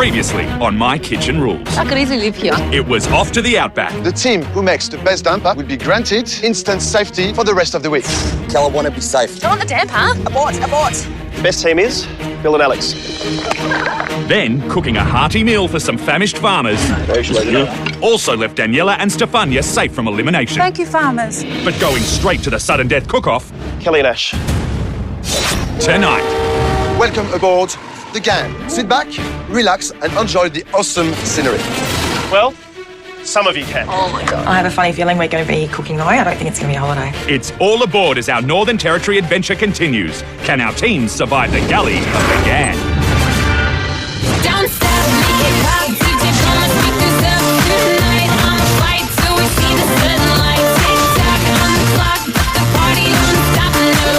Previously on My Kitchen Rules. I could easily live here. It was off to the outback. The team who makes the best damper will be granted instant safety for the rest of the week. Kel, I want to be safe. Don't want the damper. Abort. Best team is Bill and Alex. Then cooking a hearty meal for some famished farmers. Also left Daniela and Stefania safe from elimination. Thank you, farmers. But going straight to the sudden death cook-off Kelly and Ash. tonight. Welcome aboard the gang. Sit back, relax, and enjoy the awesome scenery. Well, some of you can. Oh my God. I have a funny feeling we're going to be cooking away. I don't think it's going to be a holiday. It's all aboard as our Northern Territory adventure continues. Can our teams survive the galley of the gang? Don't stop, make it pop, DJ, come and speak this up tonight. I'ma fight till we see the sunlight. Tick tock on the clock, but the party don't stop, no.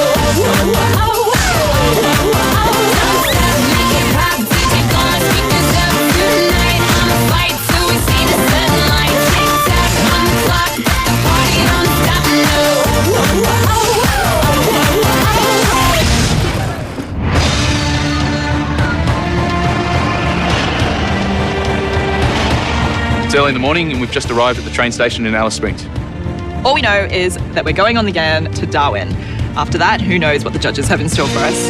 Don't stop, make it pop, DJ, come and speak this up tonight. I'ma fight till we see the sunlight. Tick tock on the clock, but the party don't stop, no. It's early in the morning and we've just arrived at the train station in Alice Springs. All we know is that we're going on the GAN to Darwin. After that, who knows what the judges have in store for us.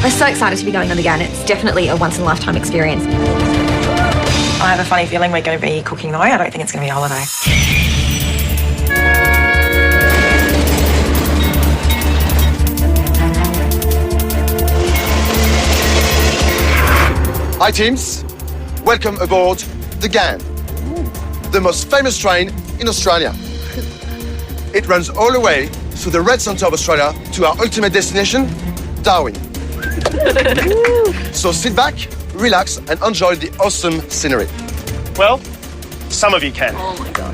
We're so excited to be going on the GAN. It's definitely a once-in-a-lifetime experience. I have a funny feeling we're going to be cooking away. I don't think it's going to be a holiday. Hi teams, welcome aboard the GAN, the most famous train in Australia. It runs all the way through the red centre of Australia to our ultimate destination, Darwin. So sit back, relax, and enjoy the awesome scenery. Well, some of you can. Oh my God.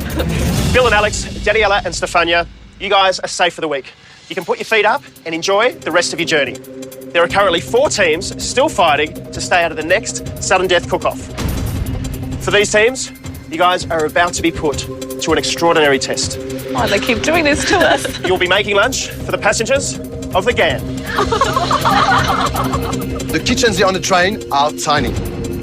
Bill and Alex, Daniela and Stefania, you guys are safe for the week. You can put your feet up and enjoy the rest of your journey. There are currently 4 teams still fighting to stay out of the next sudden death cook-off. For these teams, you guys are about to be put to an extraordinary test. Why do they keep doing this to us? You'll be making lunch for the passengers of the GAN. The kitchens here on the train are tiny.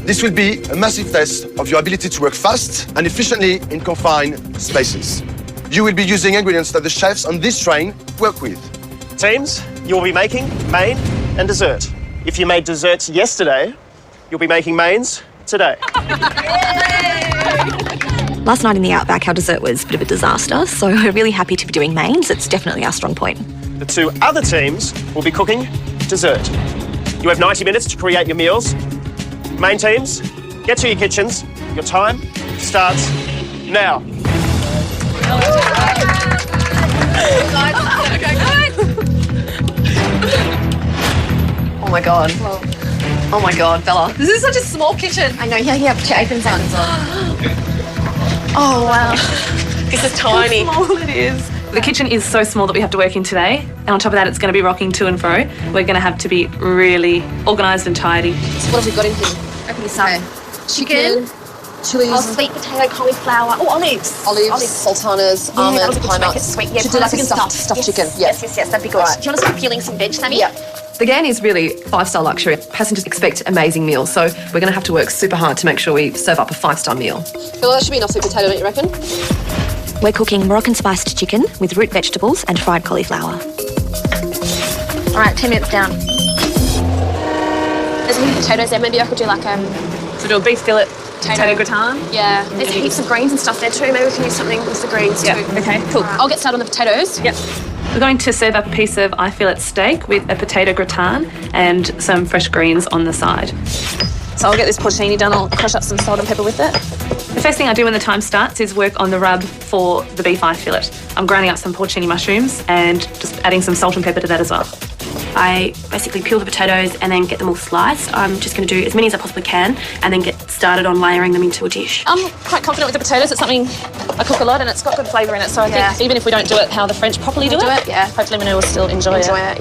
This will be a massive test of your ability to work fast and efficiently in confined spaces. You will be using ingredients that the chefs on this train work with. Teams, you'll be making main and dessert. If you made desserts yesterday, you'll be making mains today. Last night in the Outback, our dessert was a bit of a disaster, so we're really happy to be doing mains. It's definitely our strong point. The 2 other teams will be cooking dessert. You have 90 minutes to create your meals. Main teams, get to your kitchens. Your time starts now. Oh my God. Oh my God, Bella. This is such a small kitchen. I know, yeah, put your aprons on. Oh, wow. This is tiny. How small it is. The kitchen is so small that we have to work in today. And on top of that, it's going to be rocking to and fro. We're going to have to be really organised and tidy. So what have we got in here? Open this up. Chicken, chilies, sweet potato, cauliflower, olives. Olives, sultanas, almonds, pine nuts. Sweet, Should do like a stuffed chicken. Yes, that'd be good. Right. Do you want to start peeling some veg, Sammy? Yeah. The GAN is really 5-star luxury. Passengers expect amazing meals, so we're going to have to work super hard to make sure we serve up a 5-star meal. Well, that should be enough sweet potato, don't you reckon? We're cooking Moroccan spiced chicken with root vegetables and fried cauliflower. All right, 10 minutes down. There's any potatoes there. Maybe I could do like So do a beef fillet, potato gratin. Yeah, there's heaps of greens and stuff there too. Maybe we can do something with the greens too. Okay, Cool. I'll get started on the potatoes. Yep. We're going to serve up a piece of eye fillet steak with a potato gratin and some fresh greens on the side. So I'll get this porcini done. I'll crush up some salt and pepper with it. The first thing I do when the time starts is work on the rub for the beef eye fillet. I'm grinding up some porcini mushrooms and just adding some salt and pepper to that as well. I basically peel the potatoes and then get them all sliced. I'm just going to do as many as I possibly can and then get started on layering them into a dish. I'm quite confident with the potatoes. It's something I cook a lot and it's got good flavour in it. So I think even if we don't do it how the French properly do it, hopefully Manu will still enjoy it.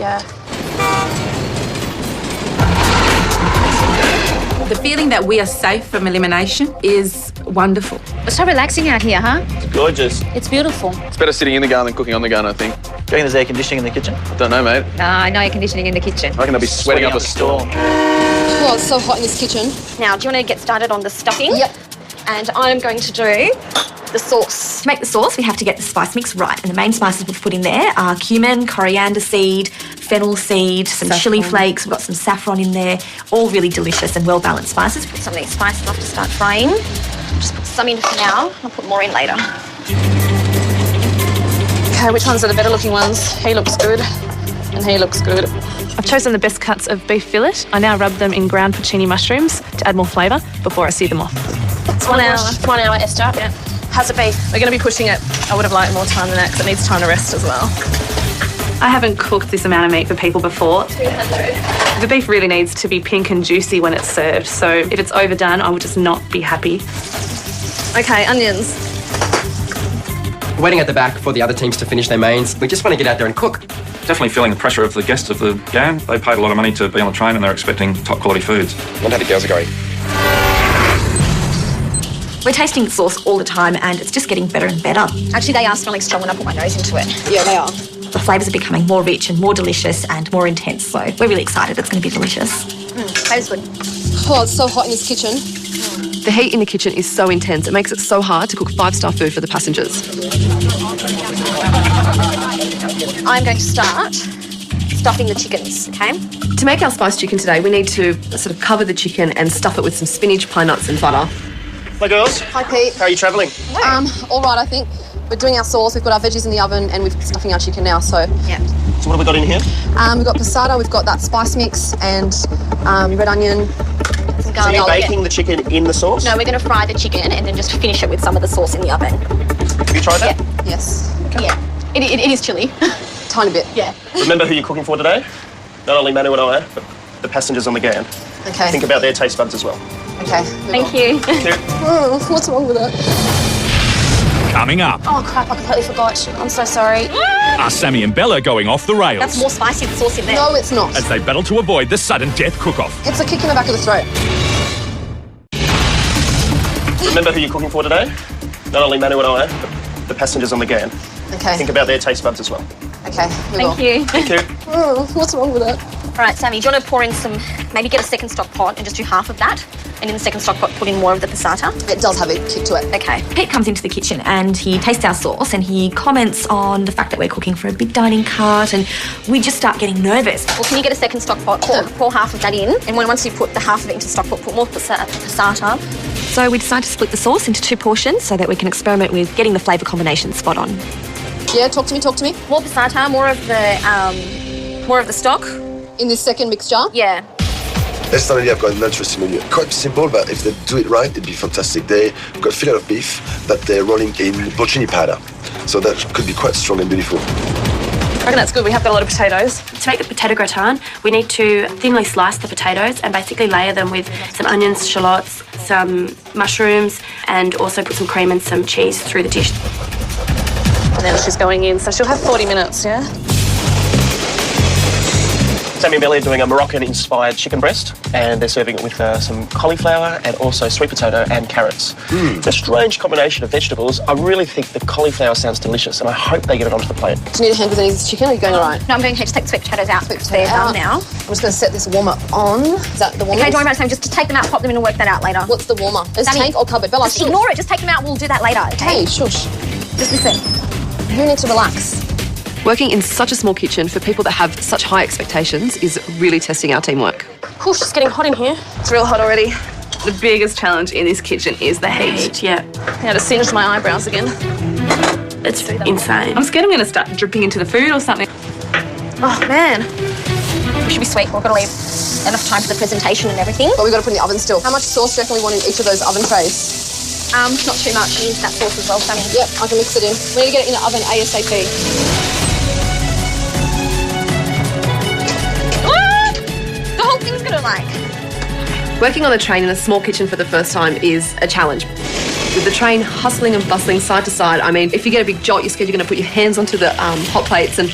The feeling that we are safe from elimination is wonderful. It's so relaxing out here, huh? It's gorgeous. It's beautiful. It's better sitting in the garden than cooking on the garden, I think. reckon there's air conditioning in the kitchen? I don't know, mate. Nah, no air conditioning in the kitchen. I reckon I'll be sweating up a storm. Well, it's so hot in this kitchen. Now, do you want to get started on the stuffing? Yep. And I'm going to do the sauce. To make the sauce, we have to get the spice mix right. And the main spices we've put in there are cumin, coriander seed, fennel seed, some chili flakes. We've got some saffron in there. All really delicious and well-balanced spices. Put some of these spices off to start frying. Just put some in for now. I'll put more in later. Okay, which ones are the better looking ones? He looks good and he looks good. I've chosen the best cuts of beef fillet. I now rub them in ground porcini mushrooms to add more flavour before I sear them off. It's 1 hour. 1 hour, Esther. Yeah. How's it beef? We're going to be pushing it. I would have liked more time than that because it needs time to rest as well. I haven't cooked this amount of meat for people before. 200. The beef really needs to be pink and juicy when it's served, so if it's overdone, I would just not be happy. Okay, onions. We're waiting at the back for the other teams to finish their mains. We just want to get out there and cook. Definitely feeling the pressure of the guests of the GAN. They paid a lot of money to be on the train and they're expecting top quality foods. I wonder how the girls are going. We're tasting the sauce all the time and it's just getting better and better. Actually, they are smelling strong when I put my nose into it. Yeah, they are. The flavours are becoming more rich and more delicious and more intense, so we're really excited. It's going to be delicious. Flavour's good. Oh, it's so hot in this kitchen. The heat in the kitchen is so intense. It makes it so hard to cook 5-star food for the passengers. I'm going to start stuffing the chickens, okay? To make our spiced chicken today, we need to sort of cover the chicken and stuff it with some spinach, pine nuts and butter. Hi, girls. Hi, Pete. How are you travelling? All right, I think. We're doing our sauce, we've got our veggies in the oven, and we're stuffing our chicken now, so... Yeah. So what have we got in here? We've got passata, we've got that spice mix, and red onion, some So garlic. you're baking the chicken in the sauce? No, we're going to fry the chicken and then just finish it with some of the sauce in the oven. Have you tried that? Yeah. Yes. Yeah. It is chilly. Tiny bit. Yeah. Remember who you're cooking for today? Not only Manu and I, but the passengers on the GAN. Okay. Think about their taste buds as well. Okay. Thank you. Thank you. Oh, what's wrong with it? Coming up, Oh, crap, I completely forgot. I'm so sorry. are Sammy and Bella going off the rails That's more spicy with sauce in there. No, it's not. as they battle to avoid the sudden death cook-off? It's a kick in the back of the throat. Remember who you're cooking for today? Not only Manu and I, but the passengers on the GAN. Okay. Think about their taste buds as well. Okay, we will. Thank you. Thank you. Oh, what's wrong with it? All right, Sammy, do you want to pour in some, maybe get a second stock pot and just do half of that? And in the second stock pot, put in more of the passata? It does have a kick to it. Okay. Pete comes into the kitchen and he tastes our sauce and he comments on the fact that we're cooking for a big dining cart and we just start getting nervous. Well, can you get a second stock pot, pour half of that in, and once you put the half of it into stock pot, put more passata. So we decided to split the sauce into 2 portions so that we can experiment with getting the flavour combination spot on. Yeah, talk to me. More passata, more of the stock. In this second mixed jar? Yeah. Personally, I've got an interesting menu. Quite simple, but if they do it right, it'd be fantastic. They've got a fillet of beef that they're rolling in porcini powder. So that could be quite strong and beautiful. I reckon that's good. We have got a lot of potatoes. To make the potato gratin, we need to thinly slice the potatoes and basically layer them with some onions, shallots, some mushrooms, and also put some cream and some cheese through the dish. And then she's going in, so she'll have 40 minutes, yeah? Sammy and Bella are doing a Moroccan-inspired chicken breast, and they're serving it with some cauliflower and also sweet potato and carrots. It's a strange combination of vegetables. I really think the cauliflower sounds delicious, and I hope they get it onto the plate. Do you need a hand with any of this chicken? Or are you going all right? No, I'm going to just take the sweet potatoes out. They're done now. I'm just going to set this warmer on. Is that the warmer? Okay, don't worry about it, Sam. Just take them out, pop them in and work that out later. What's the warmer? Is Sammy, tank or cupboard? Bella, just ignore it. Just take them out. We'll do that later, okay? Hey, shush. Just listen. You need to relax. Working in such a small kitchen for people that have such high expectations is really testing our teamwork. Whoosh, it's getting hot in here. It's real hot already. The biggest challenge in this kitchen is the heat. Yeah. I just singed my eyebrows again. It's insane. I'm scared I'm going to start dripping into the food or something. Oh, man. We should be sweet. We're going to leave enough time for the presentation and everything. But we've got to put in the oven still. How much sauce do you reckon we want in each of those oven trays? Not too much. Use that sauce as well, Sammy. Yep, I can mix it in. We need to get it in the oven ASAP. The whole thing's going to Working on a train in a small kitchen for the first time is a challenge. With the train hustling and bustling side to side, I mean, if you get a big jolt, you're scared you're going to put your hands onto the hot plates, and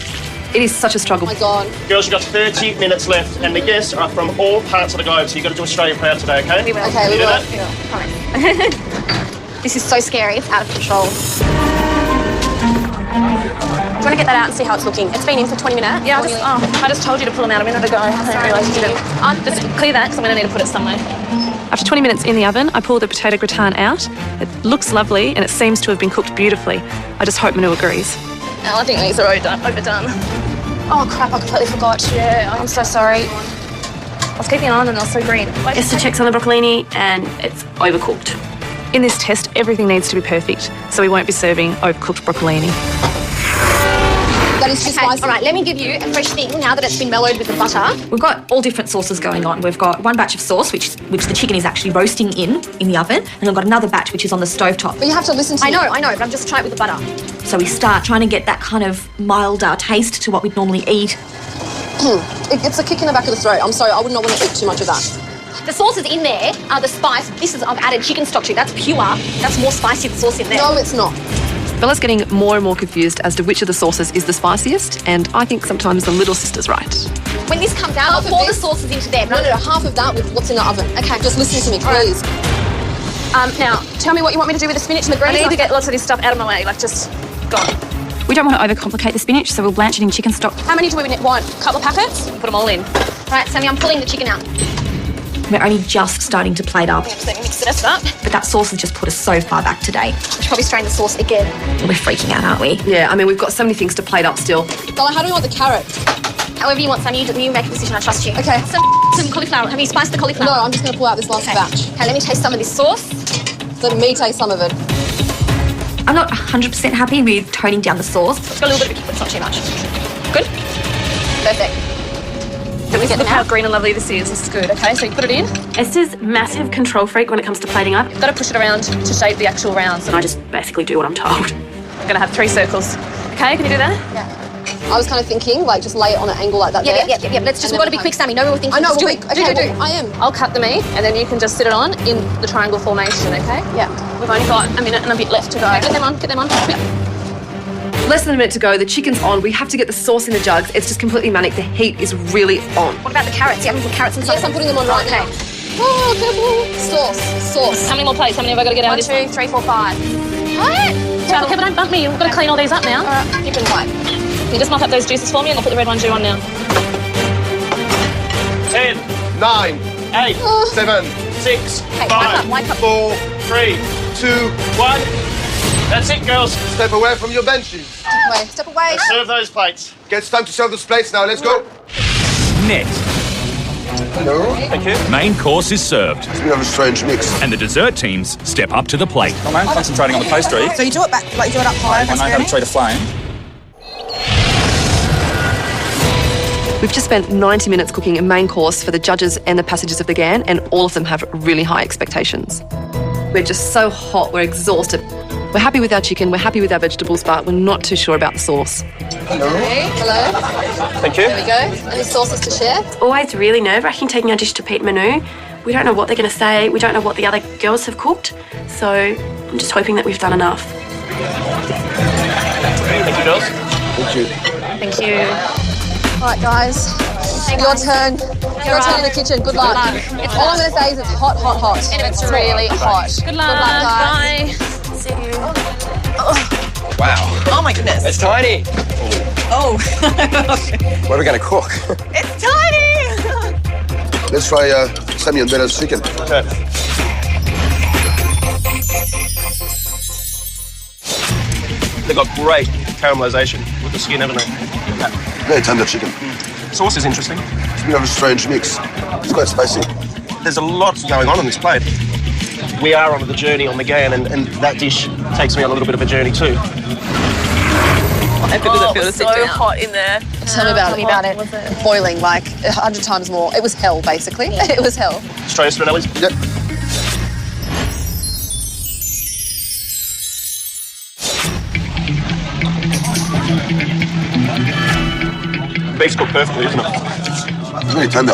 it is such a struggle. Oh my God. Girls, you've got 30 minutes left, and the guests are from all parts of the globe, so you've got to do Australia proud today, okay? We will. Okay, we Can you will. do that? This is so scary. It's out of control. Do you want to get that out and see how it's looking? It's been in for 20 minutes. Yeah, I just told you to pull them out a minute ago. I didn't realise you didn't. Just clear that because I'm going to need to put it somewhere. After 20 minutes in the oven, I pulled the potato gratin out. It looks lovely and it seems to have been cooked beautifully. I just hope Manu agrees. No, I think these are overdone. Oh crap, I completely forgot. Yeah, I'm so sorry. I was keeping an eye on them, they were so green. Esther checks on the broccolini and it's overcooked. In this test, everything needs to be perfect, so we won't be serving overcooked broccolini. That is too spicy. All right, let me give you a fresh thing now that it's been mellowed with the butter. We've got all different sauces going on. We've got one batch of sauce, which the chicken is actually roasting in the oven, and I've got another batch which is on the stovetop. But you have to listen to me. I know, but I'm just trying it with the butter. So we start trying to get that kind of milder taste to what we'd normally eat. It's a kick in the back of the throat. I'm sorry, I would not want to eat too much of that. The sauce is in there, the spice. I've added chicken stock to it. That's pure. That's more spicy, the sauce in there. No, it's not. Bella's getting more and more confused as to which of the sauces is the spiciest, and I think sometimes the little sister's right. When this comes out, I'll pour the sauces into there. No, half of that with what's in the oven. Okay. Just listen to me, please. Now, tell me what you want me to do with the spinach and the greens. I need to get lots of this stuff out of my way, just gone. We don't want to overcomplicate the spinach, so we'll blanch it in chicken stock. How many do we want? A couple of packets? Put them all in. All right, Sammy, I'm pulling the chicken out. We're only just starting to plate up. Just let me mix the rest up. But that sauce has just put us so far back today. We should probably strain the sauce again. We're freaking out, aren't we? Yeah, I mean, we've got so many things to plate up still. Bella, how do we want the carrot? However you want, Sammy, you make a decision, I trust you. Okay. Some cauliflower. Have you spiced the cauliflower? No, I'm just going to pull out this last batch. Okay, let me taste some of this sauce. Let me taste some of it. I'm not 100% happy with toning down the sauce. It's got a little bit of a kick, but it's not too much. Good? Perfect. Look how green and lovely this is. This is good, okay? So you put it in. Esther's massive control freak when it comes to plating up. You've got to push it around to shape the actual rounds. And I just basically do what I'm told. I'm going to have 3 circles. Okay, can you do that? Yeah. I was kind of thinking, like, just lay it on an angle like that there. Yeah. Let's just, we've got to be quick, Sammy. No more thinking. I know, just do well, it. okay, Do. I am. I'll cut the meat and then you can just sit it on in the triangle formation, okay? Yeah. We've only got a minute and a bit left to go. Get them on. Quick. Less than a minute to go. The chicken's on. We have to get the sauce in the jugs. It's just completely manic. The heat is really on. What about the carrots? You haven't put carrots inside? Yes, I'm putting them on right now. Oh, careful. Sauce. How many more plates? How many have I got to get out of this? 1, 2, 3, 4, 5. What? Okay, but don't bump me. We've got to clean all these up now. All right, you can wipe. Can you just mop up those juices for me and I'll put the red wine jus on now. 10, 9, 8, 7, 6, Okay, 5, wipe up. 4, 3, 2, 1. That's it, girls. step away from your benches. Step away. Let's serve those plates. It's time to serve those plates now. Let's go. Next, Hello. Thank you. main course is served, We have a strange mix. and the dessert teams step up to the plate. I'm concentrating on the pastry. So you do it back, like you do it up high. I know how to treat a flame. We've just spent 90 minutes cooking a main course for the judges and the passengers of the GAN, and all of them have really high expectations. We're just so hot, we're exhausted. We're happy with our chicken, we're happy with our vegetables, but we're not too sure about the sauce. Hello. Thank you. There we go. Any sauces to share? It's always really nerve-wracking taking our dish to Pete Manu. We don't know what they're going to say. We don't know what the other girls have cooked. So I'm just hoping that we've done enough. Thank you, girls. Thank you. Thank you. All right, guys. Your turn. Your turn in the kitchen. Good luck. All I'm going to say is it's hot, hot, hot. And it's really hot. Good luck. guys. Bye. See you. Wow. Oh my goodness. It's tiny. Oh. What are we going to cook? It's tiny. Let's try Sammy and Bella's chicken. Okay. They've got great caramelisation with the skin, haven't they? Very tender chicken. Sauce is interesting. It's a bit of a strange mix. It's quite spicy. There's a lot going on this plate. We are on the journey on the GAN, and that dish takes me on a little bit of a journey too. How good does it feel to sit down? Hot in there. Tell me about it. Boiling like 100 times more. It was hell, basically. It was hell. Australia Spinelli's. Yep. Beef's cooked perfectly, isn't it? It's really tender.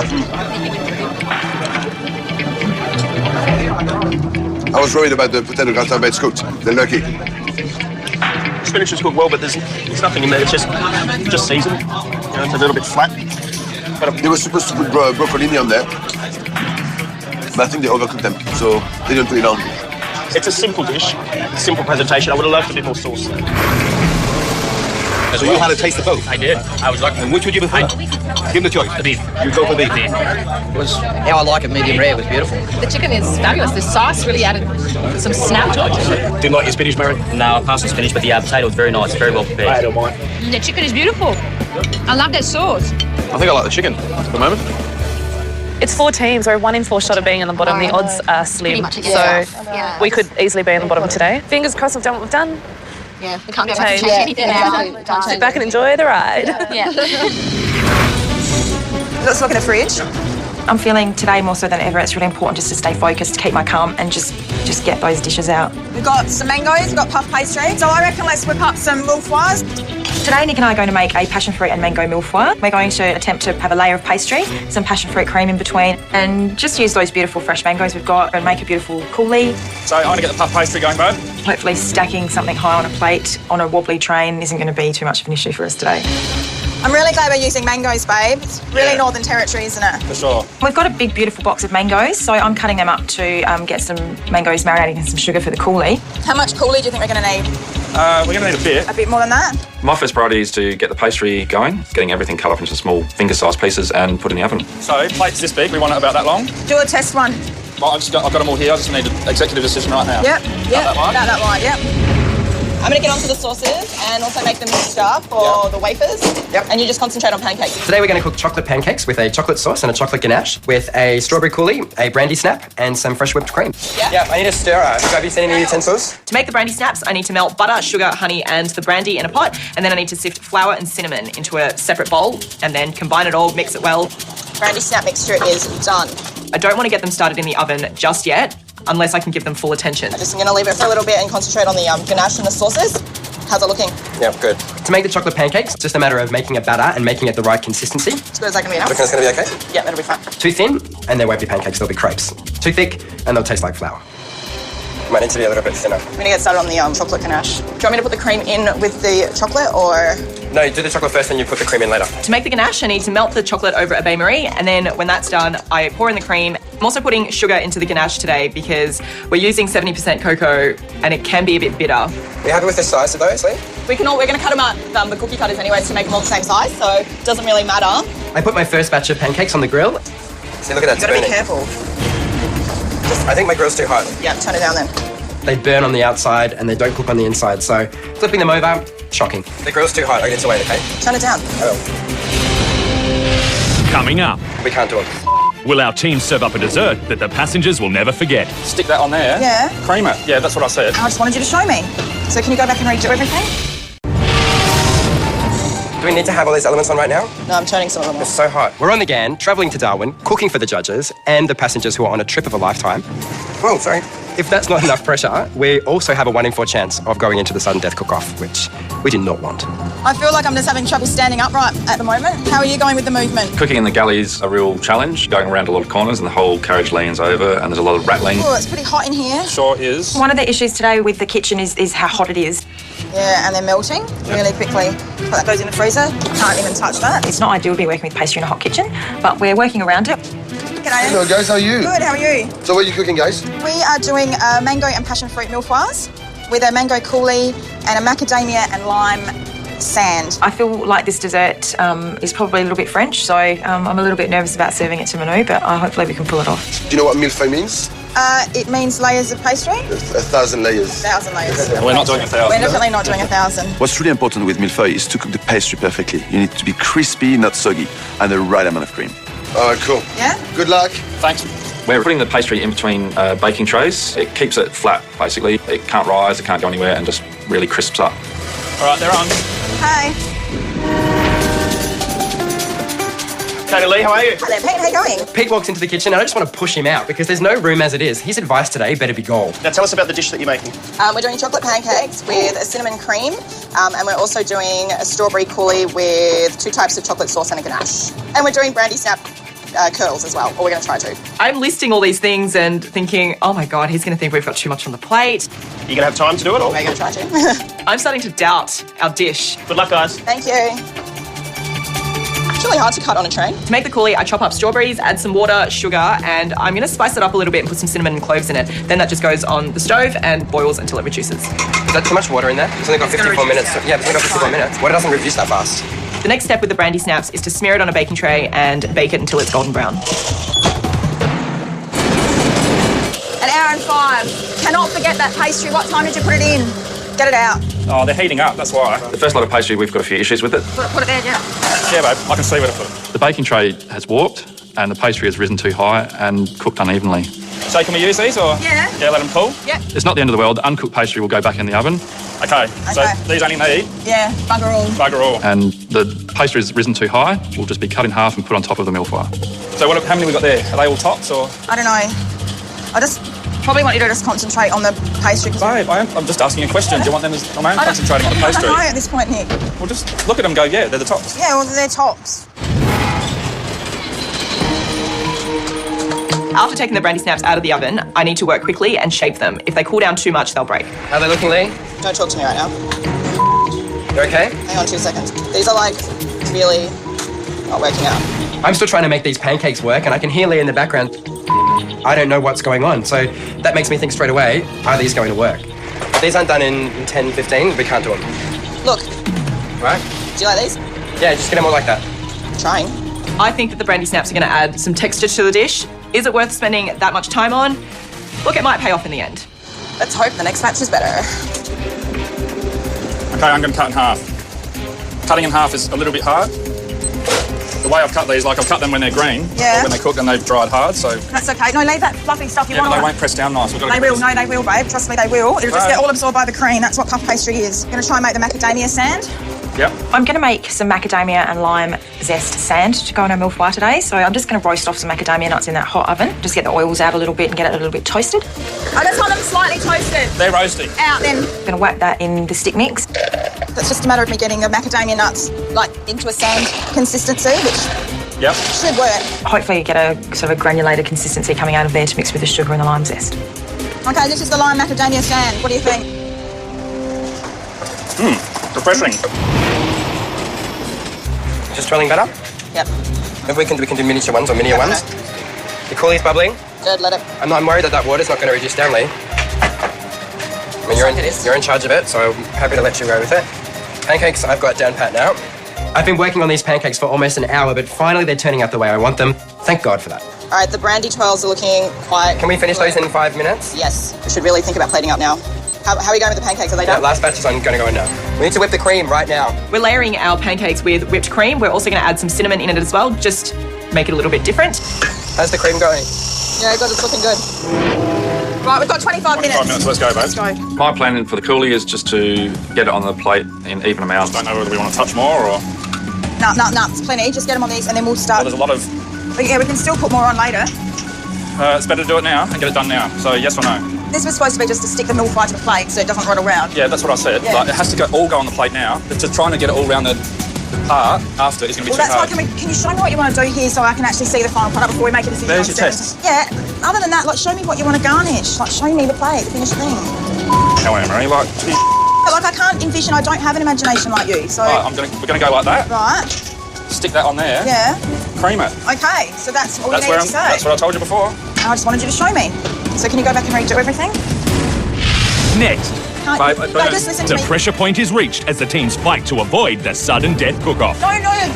I was worried about the potato gratin, but it's cooked. They're lucky. Spinach is cooked well, but there's nothing in there. It's just seasoned. You know, it's a little bit flat. But They were supposed to put broccolini on there, but I think they overcooked them, so they didn't put it on. it's a simple dish, simple presentation. I would have loved a bit more sauce. as well. You had a taste of both? I did. I was lucky. And which would you prefer? Give him the choice. The beef. You go for beef. It was how I like it, medium rare. It was beautiful. The chicken is fabulous. The sauce really added some snap to it. Didn't like your spinach, Mary? No, I passed the spinach, but the potato was very nice, very well prepared. I don't mind. The chicken is beautiful. I love that sauce. I think I like the chicken at the moment. It's 4 teams. We're 1 in 4 shot of being in the bottom. The odds are slim. So we could easily be in the bottom today. Fingers crossed we've done what we've done. Yeah, we can't change anything now. Sit back and enjoy the ride. Yeah. Let's look at the fridge. I'm feeling today more so than ever it's really important just to stay focused, to keep my calm and just get those dishes out. We've got some mangoes, we've got puff pastry. So I reckon let's whip up some mille-feuilles. Today Nick and I are going to make a passion fruit and mango mille-feuille. We're going to attempt to have a layer of pastry, some passion fruit cream in between, and just use those beautiful fresh mangoes we've got and make a beautiful coulis. So I'm going to get the puff pastry going, babe. Hopefully stacking something high on a plate on a wobbly train isn't going to be too much of an issue for us today. I'm really glad we're using mangoes, babe. It's really Northern Territory, isn't it? For sure. We've got a big, beautiful box of mangoes, so I'm cutting them up to get some mangoes marinating in some sugar for the coulis. How much coulis do you think we're going to need? We're going to need a bit. A bit more than that? My first priority is to get the pastry going, getting everything cut up into small finger-sized pieces and put in the oven. So, plates this big, we want it about that long. Do a test one. Well, I've got them all here, I just need an executive decision right now. Yep, About that wide? yep. I'm going to get onto the sauces and also make the mixture for the wafers. Yep. And you just concentrate on pancakes. Today we're going to cook chocolate pancakes with a chocolate sauce and a chocolate ganache with a strawberry coulis, a brandy snap and some fresh whipped cream. Yeah. I need a stirrer. Have you seen any utensils? To make the brandy snaps, I need to melt butter, sugar, honey and the brandy in a pot, and then I need to sift flour and cinnamon into a separate bowl and then combine it all, mix it well. Brandy snap mixture is done. I don't want to get them started in the oven just yet, unless I can give them full attention. I'm just going to leave it for a little bit and concentrate on the ganache and the sauces. How's it looking? Yeah, good. To make the chocolate pancakes, it's just a matter of making a batter and making it the right consistency. As good as that can be enough. Reckon it's going to be okay? Yeah, that'll be fine. Too thin, and they won't be pancakes, they'll be crepes. Too thick, and they'll taste like flour. Might need to be a little bit thinner. I'm going to get started on the chocolate ganache. Do you want me to put the cream in with the chocolate or...? No, you do the chocolate first, then you put the cream in later. To make the ganache, I need to melt the chocolate over a bain-marie, and then when that's done, I pour in the cream. I'm also putting sugar into the ganache today because we're using 70% cocoa, and it can be a bit bitter. Are you happy with the size of those, Lee? We're going to cut them out, the cookie cutters anyways, to make them all the same size, so it doesn't really matter. I put my first batch of pancakes on the grill. See, look at that, You've got to be careful. I think my grill's too hot. Yeah, turn it down then. They burn on the outside and they don't cook on the inside, so flipping them over, shocking. The grill's too hot, I need to wait, okay? Turn it down. I will. Coming up, We can't do it. will our team serve up a dessert that the passengers will never forget? Stick that on there. Yeah. Cream it. Yeah, that's what I said. I just wanted you to show me. So can you go back and redo everything? Do we need to have all these elements on right now? No, I'm turning some of them It's off. so hot. We're on the GAN, travelling to Darwin, cooking for the judges and the passengers who are on a trip of a lifetime. Oh, sorry. If that's not enough pressure, we also have a 1 in 4 chance of going into the sudden death cook-off, which we did not want. I feel like I'm just having trouble standing upright at the moment. How are you going with the movement? Cooking in the galley is a real challenge, going around a lot of corners and the whole carriage leans over and there's a lot of rattling. Oh, it's pretty hot in here. Sure is. One of the issues today with the kitchen is how hot it is. Yeah, and they're melting really quickly. That goes in the freezer. Can't even touch that. It's not ideal to be working with pastry in a hot kitchen, but we're working around it. G'day. Hello guys, how are you? Good, how are you? So what are you cooking, guys? We are doing mango and passion fruit mille-feuilles with a mango coulis and a macadamia and lime sand. I feel like this dessert is probably a little bit French, so I'm a little bit nervous about serving it to Manu, but hopefully we can pull it off. Do you know what millefeuille means? It means layers of pastry. 1,000 layers. 1,000 layers. We're not doing 1,000. We're definitely not doing 1,000. What's really important with millefeuille is to cook the pastry perfectly. You need to be crispy, not soggy, and the right amount of cream. All right, cool. Yeah? Good luck. Thanks. We're putting the pastry in between baking trays. It keeps it flat, basically. It can't rise, it can't go anywhere, and just really crisps up. All right, they're on. Hi. Katie Lee, how are you? Hi there, Pete. How you going? Pete walks into the kitchen and I just want to push him out because there's no room as it is. His advice today better be gold. Now tell us about the dish that you're making. We're doing chocolate pancakes with a cinnamon cream, and we're also doing a strawberry coulis with 2 types of chocolate sauce and a ganache. And we're doing brandy snap curls as well, or we're going to try to. I'm listing all these things and thinking, oh my God, he's going to think we've got too much on the plate. You going to have time to do it? Or? We're going to try to. I'm starting to doubt our dish. Good luck, guys. Thank you. really hard to cut on a tray. To make the coulis, I chop up strawberries, add some water, sugar, and I'm going to spice it up a little bit and put some cinnamon and cloves in it. Then that just goes on the stove and boils until it reduces. Is that too much water in there? It's only got 54 minutes. Yeah, it's only got 54 minutes. Water doesn't reduce that fast. The next step with the brandy snaps is to smear it on a baking tray and bake it until it's golden brown. An hour and 5. Cannot forget that pastry. What time did you put it in? Get it out. Oh, they're heating up, that's why. The first lot of pastry, we've got a few issues with it. Put it there, yeah. Yeah, babe, I can see where to put it. The baking tray has warped and the pastry has risen too high and cooked unevenly. So can we use these or? Yeah. Yeah, let them cool? Yeah. It's not the end of the world. The uncooked pastry will go back in the oven. Okay, so these only need? Yeah, bugger all. Bugger all. And the pastry has risen too high. Will just be cut in half and put on top of the milk fire. So how many we got there? Are they all tops or? I don't know. I just probably want you to just concentrate on the pastry. Babe, I'm just asking a question. Do you want them as... I'm concentrating on the pastry. I don't know at this point, Nick. Well, just look at them and go, yeah, they're the tops. Yeah, well, they're tops. After taking the brandy snaps out of the oven, I need to work quickly and shape them. If they cool down too much, they'll break. How are they looking, Lee? Don't talk to me right now. You okay? Hang on 2 seconds. These are like really not working out. I'm still trying to make these pancakes work and I can hear Lee in the background. I don't know what's going on, so that makes me think straight away, are these going to work? If these aren't done in 10, 15, we can't do them. Look. Right? Do you like these? Yeah, just get them all like that. Trying. I think that the brandy snaps are going to add some texture to the dish. Is it worth spending that much time on? Look, it might pay off in the end. Let's hope the next batch is better. Okay, I'm going to cut in half. Cutting in half is a little bit hard. The way I've cut these, like I've cut them when they're green. Yeah. When they cook, then they've dried hard, so... That's okay. No, leave that fluffy stuff. Yeah, but they won't press down nice. They will. No, they will, babe. Trust me, they will. It'll just get all absorbed by the cream. That's what puff pastry is. Going to try and make the macadamia sand. Yep. I'm going to make some macadamia and lime zest sand to go on our milfoire today. So I'm just going to roast off some macadamia nuts in that hot oven. Just get the oils out a little bit and get it a little bit toasted. I just want them slightly toasted. They're roasting. Out then. I'm going to whack that in the stick mix. That's just a matter of me getting the macadamia nuts like into a sand consistency, which should work. Hopefully you get a sort of a granulated consistency coming out of there to mix with the sugar and the lime zest. Okay, this is the lime macadamia sand. What do you think? Refreshing. Just swirling better? Yep. Maybe we can do miniature ones or minier ones. The coulis bubbling. Good, let it. I'm worried that water's not going to reduce down, Lee. I mean, you're in charge of it, so I'm happy to let you go with it. Pancakes, I've got down pat now. I've been working on these pancakes for almost an hour, but finally they're turning out the way I want them. Thank God for that. All right, the brandy twirls are looking quite... Can we finish those in 5 minutes? Yes. We should really think about plating up now. How are we going with the pancakes? Are they done? Yeah, last batch is going to go in now. We need to whip the cream right now. We're layering our pancakes with whipped cream. We're also going to add some cinnamon in it as well, just make it a little bit different. How's the cream going? Yeah, good. It's looking good. Right, we've got 25 minutes. 5 minutes, let's go, babe. Let's go. My plan for the coulis is just to get it on the plate in even amounts. Don't know whether we want to touch more or... No, it's plenty. Just get them on these and then we'll start. Well, there's a lot of... But yeah, we can still put more on later. It's better to do it now and get it done now. So yes or no? This was supposed to be just to stick the milk fry to the plate so it doesn't run around. Yeah, that's what I said. Yeah. Like, it has to all go on the plate now. But just trying to get it all around the part after is going to be too hard. Why can you show me what you want to do here so I can actually see the final product before we make a decision? There's your test. Yeah. Other than that, like, show me what you want to garnish. Like, show me the plate, the finished thing. How am I, like... Like, I can't envision. I don't have an imagination like you. So. Right, we're going to go like that. Right. Stick that on there. Yeah. Cream it. Okay, so that's all you need to say. That's what I told you before. I just wanted you to show me. So can you go back and redo everything? Next. Just listen to The me. pressure point is reached as the teams fight to avoid the sudden death cook-off. No.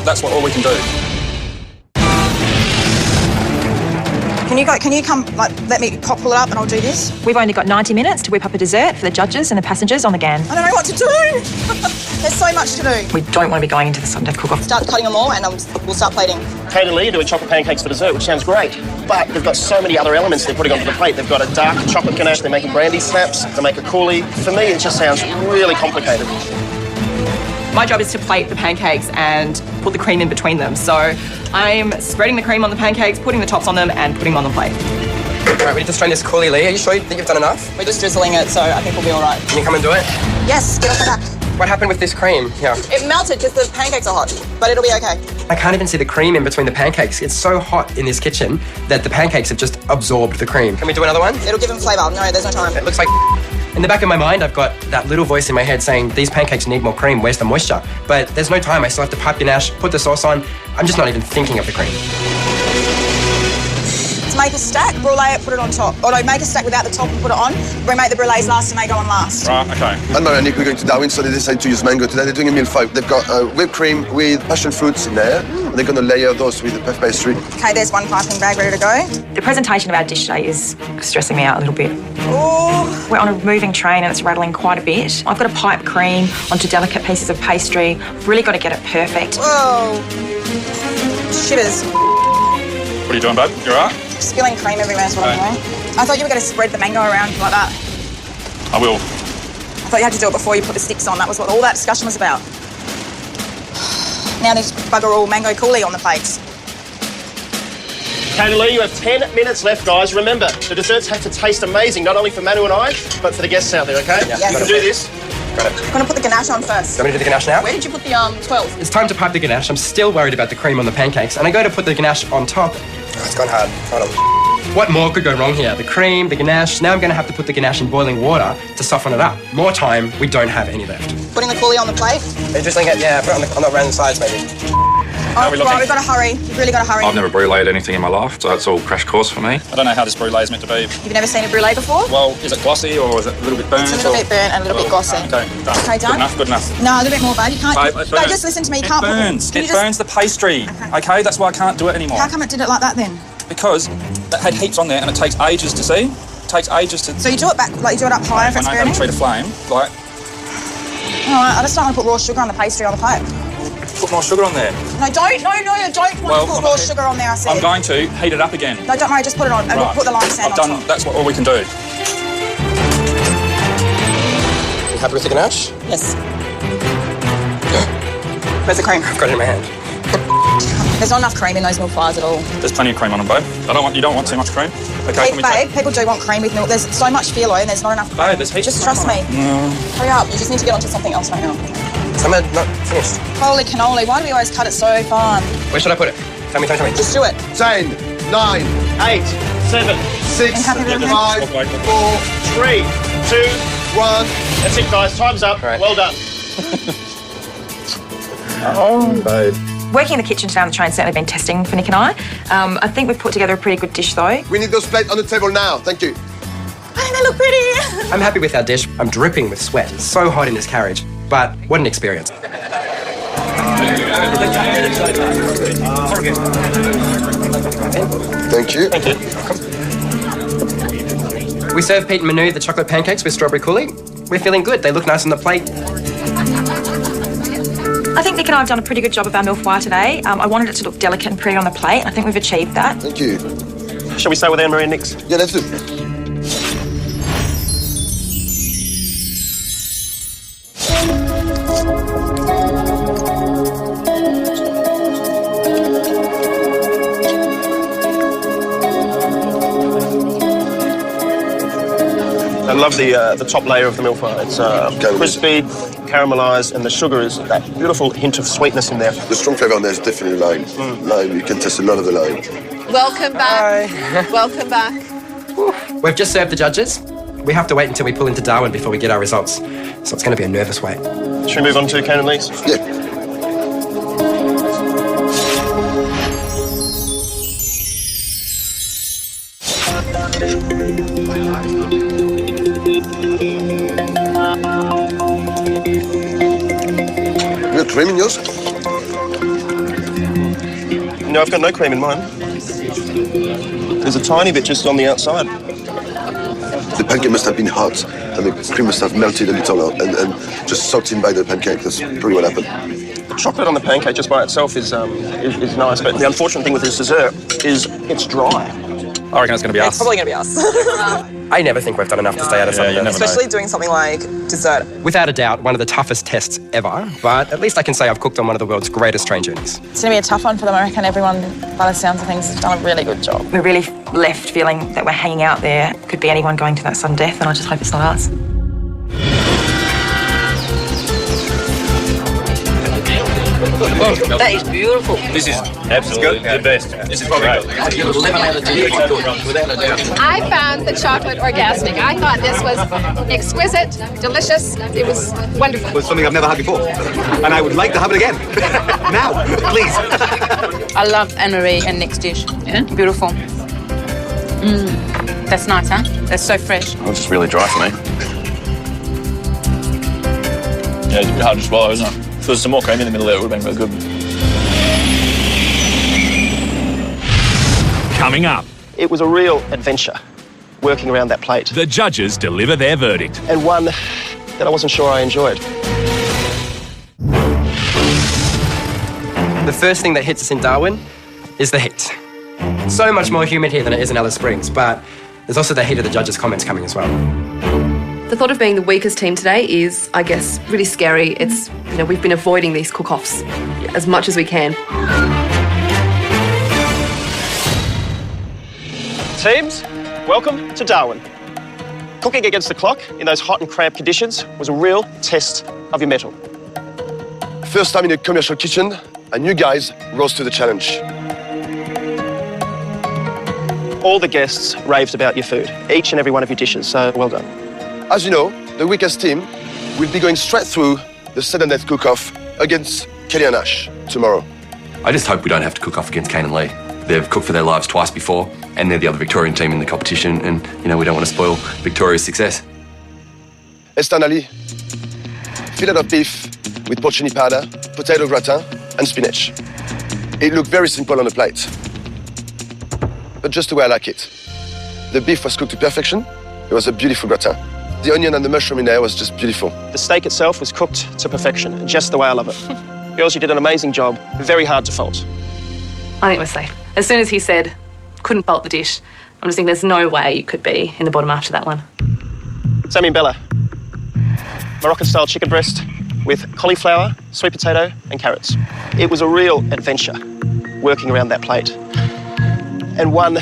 That's all we can do. Can you come, like, let me pull it up and I'll do this? We've only got 90 minutes to whip up a dessert for the judges and the passengers on the GAN. I don't know what to do. There's so much to do. We don't want to be going into the sudden death cook-off. Start cutting them all and we'll start plating. Kate and Lee are doing chocolate pancakes for dessert, which sounds great. But they've got so many other elements they're putting onto the plate. They've got a dark chocolate ganache, they're making brandy snaps, they make a coulis. For me, it just sounds really complicated. My job is to plate the pancakes and put the cream in between them. So I'm spreading the cream on the pancakes, putting the tops on them and putting them on the plate. All right, we need to strain this coulis, Lee. Are you sure you think you've done enough? We're just drizzling it, so I think we'll be all right. Can you come and do it? Yes, get off the back. What happened with this cream? Yeah. It melted because the pancakes are hot, but it'll be okay. I can't even see the cream in between the pancakes. It's so hot in this kitchen that the pancakes have just absorbed the cream. Can we do another one? It'll give them flavour. No, there's no time. It looks like... And In the back of my mind, I've got that little voice in my head saying, these pancakes need more cream, where's the moisture? But there's no time, I still have to pipe ganache, put the sauce on. I'm just not even thinking of the cream. To make a stack, brulee it, put it on top. Or no, make a stack without the top and put it on. We make the brulees last and they go on last. Right, okay. And Mary and Nick, we're going to Darwin, so they decided to use mango today. They're doing a millefeuille. They've got whipped cream with passion fruits in there. And they're going to layer those with the puff pastry. Okay, there's one piping bag ready to go. The presentation of our dish today is stressing me out a little bit. Oh. We're on a moving train and it's rattling quite a bit. I've got to pipe cream onto delicate pieces of pastry. I've really got to get it perfect. Whoa. Shivers. What are you doing, babe? You all right? Spilling cream everywhere is what I'm doing. I thought you were going to spread the mango around like that. I will. I thought you had to do it before you put the sticks on. That was what all that discussion was about. Now there's bugger all mango coulis on the plates. Kate and Lee, you have 10 minutes left, guys. Remember, the desserts have to taste amazing, not only for Manu and I, but for the guests out there, okay? Yeah. You can do this. Got it. I'm going to put the ganache on first. Do you want me to do the ganache now? Where did you put the 12? It's time to pipe the ganache. I'm still worried about the cream on the pancakes. And I go to put the ganache on top. Oh, it's gone hard. Hold on. What more could go wrong here? The cream, the ganache. Now I'm going to have to put the ganache in boiling water to soften it up. More time, we don't have any left. Putting the coulis on the plate. Are you just thinking, yeah, put it on the random sides maybe. Oh, right, we've got to hurry. We've really got to hurry. I've never bruleed anything in my life, so it's all crash course for me. I don't know how this brulee is meant to be. You've never seen a brulee before? Well, is it glossy or is it a little bit burnt? It's a little bit burnt and a little bit glossy. Okay, done. Okay, done? Good enough. No, a little bit more, babe. You can't. Babe, No, it burns. just listen to me. You It can't. burns. Can you It burns the pastry. Okay, that's why I can't do it anymore. How come it did it like that then? Because that had heaps on there and it takes ages to see. It takes ages to... So you do it back, like you do it up higher if it's When I burning? treat a flame, like, All right, I just don't want to put raw sugar on the pastry on the plate. put more sugar on there. No, don't. No, I don't want to put raw sugar on there, I said. I'm going to heat it up again. No, don't worry, just put it on and we'll put the lime sand I've on done, top. that's what all we can do. You happy with the ganache? Yes. Where's the cream? I've got it in my hand. There's not enough cream in those milk fries at all. There's plenty of cream on them, babe. You don't want too much cream. Okay, can we Babe, people do want cream with milk. There's so much phyllo and there's not enough cream. Babe, there's heaps Just of cream trust on me. it. No. Hurry up, you just need to get onto something else right now. I'm not finished. Holy cannoli, why do we always cut it so fine? Where should I put it? Tell me. Just do it. 10, 9, 8, 7, 6, And happy with 5, 4, 3, 2, 1. That's it, guys. Time's up. Right. Well done. Babe. Working in the kitchen today on the train's certainly been testing for Nick and I. I think we've put together a pretty good dish though. We need those plates on the table now. Thank you. I think they look pretty. I'm happy with our dish. I'm dripping with sweat. It's so hot in this carriage. But what an experience. Thank you. We serve Pete and Manu the chocolate pancakes with strawberry coulis. We're feeling good. They look nice on the plate. I think Nick and I have done a pretty good job of our millefeuille today. I wanted it to look delicate and pretty on the plate. I think we've achieved that. Thank you. Shall we stay with Anne-Marie and Nick's? Yeah, let's do. I love the top layer of the millefeuille. It's crispy, caramelised, and the sugar is that beautiful hint of sweetness in there. The strong flavour on there is definitely lime. Lime, you can taste a lot of the lime. Welcome back. Welcome back. We've just served the judges. We have to wait until we pull into Darwin before we get our results. So it's going to be a nervous wait. Should we move on to Kane and Lee's? Yeah. You got cream in yours? No, I've got no cream in mine. There's a tiny bit just on the outside. The pancake must have been hot, and the cream must have melted a little and just soaked in by the pancake. That's probably what happened. The chocolate on the pancake just by itself is nice, but the unfortunate thing with this dessert is it's dry. I reckon it's going to be us. It's probably going to be us. I never think we've done enough to stay out of something. Especially doing something like dessert. Without a doubt, one of the toughest tests ever, but at least I can say I've cooked on one of the world's greatest train journeys. It's going to be a tough one for them. I reckon everyone, by the sounds of things, has done a really good job. We're really left feeling that we're hanging out there. Could be anyone going to that sudden death, and I just hope it's not us. That is beautiful. This is absolutely the best. This is probably great. I'd give it 11 out of 10 without a doubt. I found the chocolate orgasmic. I thought this was exquisite, delicious. It was wonderful. It was something I've never had before. And I would like to have it again. Now, please. I loved Anne-Marie and Nick's dish. Yeah? Beautiful. That's nice, huh? That's so fresh. It was just really dry for me. Yeah, it's a bit hard to swallow, isn't it? If there was some more cream in the middle there, it would have been really good. Coming up, It was a real adventure working around that plate. the judges deliver their verdict. And one that I wasn't sure I enjoyed. The first thing that hits us in Darwin is the heat. So much more humid here than it is in Alice Springs, but there's also the heat of the judges' comments coming as well. The thought of being the weakest team today is, I guess, really scary. It's, we've been avoiding these cook-offs as much as we can. Teams, welcome to Darwin. Cooking against the clock in those hot and cramped conditions was a real test of your mettle. First time in a commercial kitchen, and you guys rose to the challenge. All the guests raved about your food, each and every one of your dishes, so well done. As you know, the weakest team will be going straight through the sudden death cook-off against Kelly and Ash tomorrow. I just hope we don't have to cook off against Kane and Lee. They've cooked for their lives twice before, and they're the other Victorian team in the competition, and, we don't want to spoil Victoria's success. Externally, fillet of beef with porcini powder, potato gratin, and spinach. It looked very simple on the plate, but just the way I like it. The beef was cooked to perfection. It was a beautiful gratin. The onion and the mushroom in there was just beautiful. The steak itself was cooked to perfection, just the way I love it. Girls, you did an amazing job. Very hard to fault. I think we're safe. As soon as he said, couldn't fault the dish, I'm just thinking there's no way you could be in the bottom after that one. Sammy and Bella, Moroccan-style chicken breast with cauliflower, sweet potato and carrots. It was a real adventure working around that plate. And one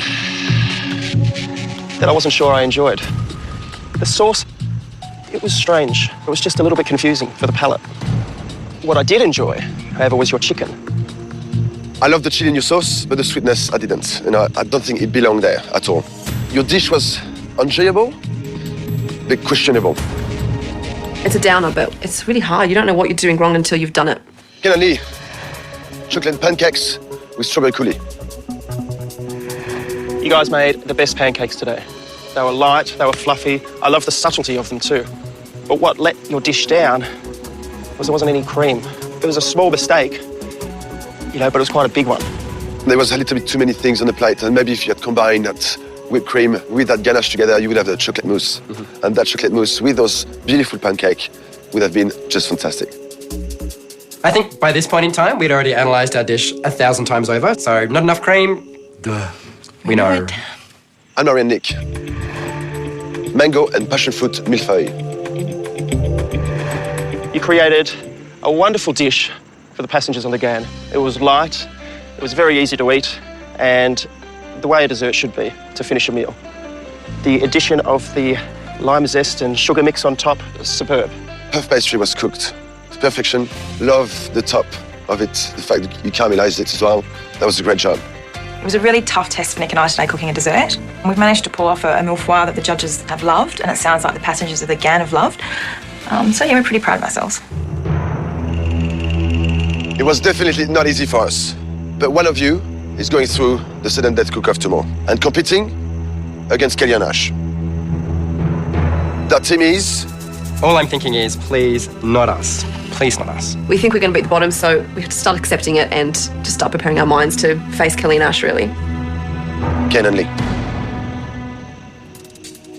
that I wasn't sure I enjoyed. The sauce, it was strange. It was just a little bit confusing for the palate. What I did enjoy, however, was your chicken. I love the chili in your sauce, but the sweetness I didn't. I don't think it belonged there at all. Your dish was enjoyable, but questionable. It's a downer, but it's really hard. You don't know what you're doing wrong until you've done it. Ken and Lee, chocolate pancakes with strawberry coulis. You guys made the best pancakes today. They were light, they were fluffy. I love the subtlety of them too. But what let your dish down was there wasn't any cream. It was a small mistake, but it was quite a big one. There was a little bit too many things on the plate, and maybe if you had combined that whipped cream with that ganache together, you would have the chocolate mousse. Mm-hmm. And that chocolate mousse with those beautiful pancakes would have been just fantastic. I think by this point in time, we'd already analysed our dish 1,000 times over, so not enough cream. Duh. We know. Anne-Marie and Nick. Mango and passion fruit millefeuille. You created a wonderful dish for the passengers on the GAN. It was light, it was very easy to eat, and the way a dessert should be to finish a meal. The addition of the lime zest and sugar mix on top is superb. Puff pastry was cooked to perfection. Love the top of it, the fact that you caramelized it as well. That was a great job. It was a really tough test for Nick and I today cooking a dessert. We've managed to pull off a mille-feuille that the judges have loved, and it sounds like the passengers of the GAN have loved. So yeah, we're pretty proud of ourselves. It was definitely not easy for us, but one of you is going through the sudden death cook-off tomorrow and competing against Kelly and Ash. That team is... All I'm thinking is, please, not us. Please, not us. We think we're going to beat the bottom, so we have to start accepting it and just start preparing our minds to face Kelly and Ash, really. Ken and Lee.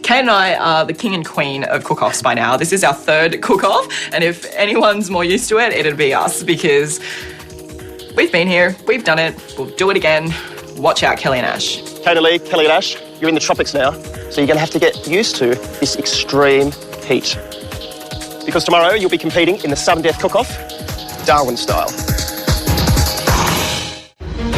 Kate and I are the king and queen of cook-offs by now. This is our third cook-off, and if anyone's more used to it, it'd be us, because we've been here, we've done it, we'll do it again. Watch out, Kelly and Ash. Kate and Lee, Kelly and Ash, you're in the tropics now, so you're going to have to get used to this extreme heat. Because tomorrow you'll be competing in the sudden death cook-off, Darwin style.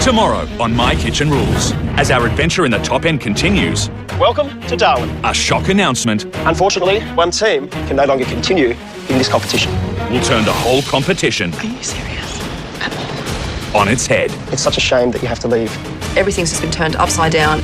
Tomorrow on My Kitchen Rules, as our adventure in the top end continues. Welcome to Darwin. A shock announcement. Unfortunately, one team can no longer continue in this competition. Will turn the whole competition. Are you serious? on its head. It's such a shame that you have to leave. Everything's just been turned upside down.